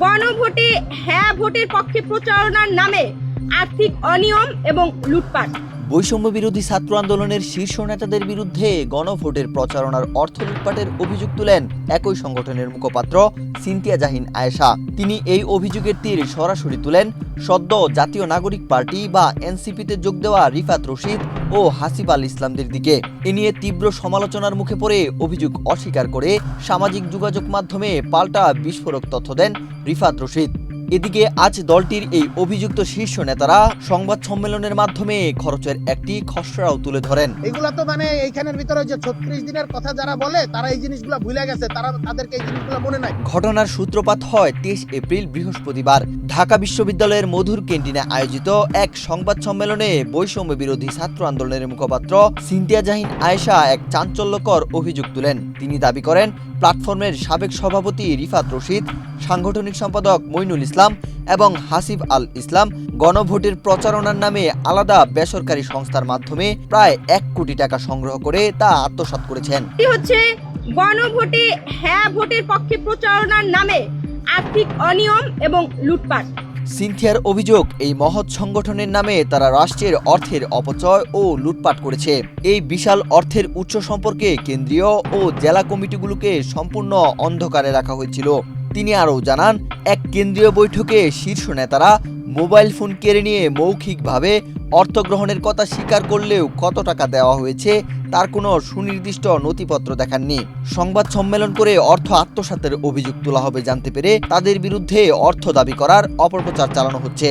গণভোটে হ্যাঁ ভোটের পক্ষে প্রচারণার নামে আর্থিক অনিয়ম এবং লুটপাট। বৈষম্য বিরোধী ছাত্র আন্দোলনের শীর্ষ নেতাদের বিরুদ্ধে গণভোটের প্রচারণার অর্থ লুটপাটের অভিযোগ তুলেন একই সংগঠনের মুখপাত্র সিনথিয়া জাহিন আয়েশা। তিনি এই অভিযোগের তীর সরাসরি তুলেন সদ্য জাতীয় নাগরিক পার্টি বা এনসিপিতে যোগ দেওয়া রিফাত রশিদ ও হাসিব আল ইসলামদের দিকে। এ নিয়ে তীব্র সমালোচনার মুখে পড়ে অভিযোগ অস্বীকার করে সামাজিক যোগাযোগ মাধ্যমে পাল্টা বিস্ফোরক তথ্য দেন রিফাত রশিদ। এদিকে আজ দলটির এই অভিযুক্ত শীর্ষ নেতারা সংবাদ সম্মেলনের মাধ্যমে খরচের একটি খসড়াও তুলে ধরেন। এগুলা তো এইখানের ভিতরে যে 36 দিনের কথা যারা বলে তারা এই জিনিসগুলো ভুলে গেছে, তাদেরকে এই জিনিসগুলো মনে নাই। ঘটনার সূত্রপাত হয় 23 এপ্রিল বৃহস্পতিবার ঢাকা বিশ্ববিদ্যালয়ের মধুর ক্যান্টিনে আয়োজিত এক সংবাদ সম্মেলনে বৈষম্য বিরোধী ছাত্র আন্দোলনের মুখপাত্র সিনথিয়া জাহিন আয়েশা এক চাঞ্চল্যকর অভিযোগ তুলেন। তিনি দাবি করেন প্ল্যাটফর্মের সাবেক সভাপতি রিফাত রশিদ, সাংগঠনিক সম্পাদক মইনুল ইসলাম এবং হাসিব আল ইসলাম গণভোটের প্রচারণার নামে আলাদা বেসরকারি সংস্থার মাধ্যমে প্রায় 1 কোটি টাকা সংগ্রহ করে তা আত্মসাৎ করেছেন। হচ্ছে গণভোটে হ্যাঁ ভোটের পক্ষে প্রচারণার নামে আর্থিক অনিয়ম এবং লুটপাট। সিনথিয়ার অভিযোগ, এই মহৎ সংগঠনের নামে তারা রাষ্ট্রের অর্থের অপচয় ও লুটপাট করেছে। এই বিশাল অর্থের উৎস সম্পর্কে কেন্দ্রীয় ও জেলা কমিটিগুলোকে সম্পূর্ণ অন্ধকারে রাখা হয়েছিল। তিনি আরও জানান, এক কেন্দ্রীয় বৈঠকে শীর্ষ নেতারা মোবাইল ফোন কেড়ে নিয়ে মৌখিকভাবে অর্থ গ্রহণের কথা স্বীকার করলেও কত টাকা দেওয়া হয়েছে তার কোনো সুনির্দিষ্ট নথিপত্র দেখাননি। সংবাদ সম্মেলন করে অর্থ আত্মসাতের অভিযোগ তোলা হবে জানতে পেরে তাদের বিরুদ্ধে অর্থ দাবি করার অপপ্রচার চালানো হচ্ছে।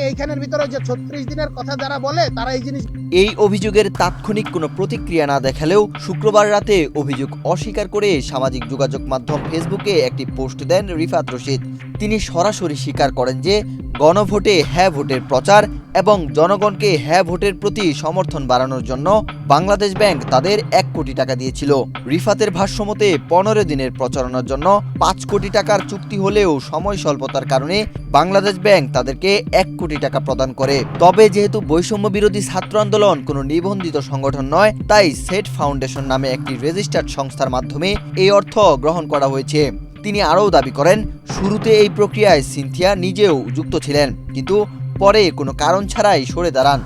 এইখানের ভিতরে যে 36 দিনের কথা যারা বলে তারা এই জিনিস এই অভিযোগের তাৎক্ষণিক কোনো প্রতিক্রিয়া না দেখালেও শুক্রবার রাতে অভিযোগ অস্বীকার করে সামাজিক যোগাযোগ মাধ্যম ফেসবুকে একটি পোস্ট দেন রিফাত রশিদ। তিনি সরাসরি স্বীকার করেন যে গণভোটে হ্যাঁ ভোটের প্রচার এবং জনগণকে হ্যাঁ ভোটের প্রতি সমর্থন বাড়ানোর জন্য বাংলাদেশ ব্যাংক তাদের 1 কোটি টাকা দিয়েছিল। রিফাতের ভাষ্যমতে 15 দিনের প্রচারণার জন্য 5 কোটি টাকার চুক্তি হলেও সময় স্বল্পতার কারণে বাংলাদেশ ব্যাংক তাদেরকে 1 কোটি টাকা প্রদান করে। তবে যেহেতু বৈষম্য বিরোধী ছাত্র আন্দোলন কোনো নিবন্ধিত সংগঠন নয়, তাই সেট ফাউন্ডেশন নামে একটি রেজিস্টার্ড সংস্থার মাধ্যমে এই অর্থ গ্রহণ করা হয়েছে। তিনি আরও দাবি করেন, শুরুতে এই প্রক্রিয়ায় সিনথিয়া নিজেও যুক্ত ছিলেন, কিন্তু পরে কোনো কারণ ছাড়াই সরে দাঁড়ান।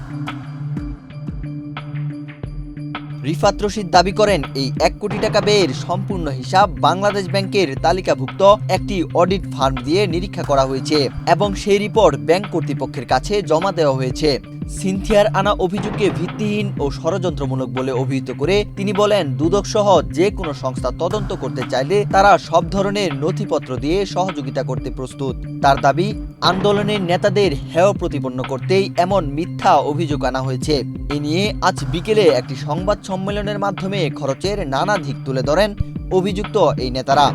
রিফাত রশিদ দাবি করেন, এই 1 কোটি টাকা ব্যয়ের সম্পূর্ণ হিসাব বাংলাদেশ ব্যাংকের তালিকাভুক্ত একটি অডিট ফার্ম দিয়ে নিরীক্ষা করা হয়েছে এবং সেই রিপোর্ট ব্যাংক কর্তৃপক্ষের কাছে জমা দেওয়া হয়েছে। সিনথিয়ার আনা অভিযোগকে ভিত্তিহীন ও ষড়যন্ত্রমূলক বলে অভিহিত করে তিনি বলেন, দুদক সহ যে কোনো সংস্থা তদন্ত করতে চাইলে তারা সব ধরনের নথিপত্র দিয়ে সহযোগিতা করতে প্রস্তুত। তার দাবি, আন্দোলনের নেতাদের হেয় প্রতিপন্ন করতেই এমন মিথ্যা অভিযোগ আনা হয়েছে। এ নিয়ে আজ বিকেলে একটি সংবাদ সম্মেলনের মাধ্যমে খরচের নানা দিক তুলে ধরেন অভিযুক্ত এই নেতারা।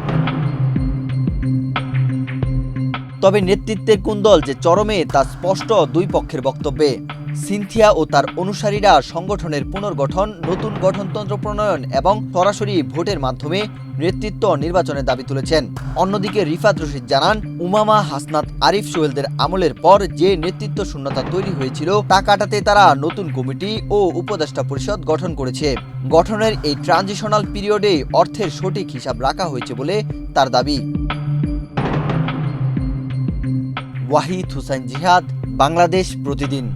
তবে নেতৃত্বের কুন্দল যে চরমে তা স্পষ্ট দুই পক্ষের বক্তব্যে। সিনথিয়া ও তার অনুসারীরা সংগঠনের পুনর্গঠন, নতুন গঠনতন্ত্র প্রণয়ন এবং সরাসরি ভোটের মাধ্যমে নেতৃত্ব নির্বাচনের দাবি তুলেছেন। অন্যদিকে রিফাত রশিদ জানান, উমামা, হাসনাত, আরিফ সোহেলদের আমলের পর যে নেতৃত্ব শূন্যতা তৈরি হয়েছিল তা কাটাতে তারা নতুন কমিটি ও উপদেষ্টা পরিষদ গঠন করেছে। গঠনের এই ট্রানজিশনাল পিরিয়ডে অর্থের সঠিক হিসাব রাখা হয়েছে বলে তার দাবি। ওয়াহিদ হুসাইন জিহাদ, বাংলাদেশ প্রতিদিন।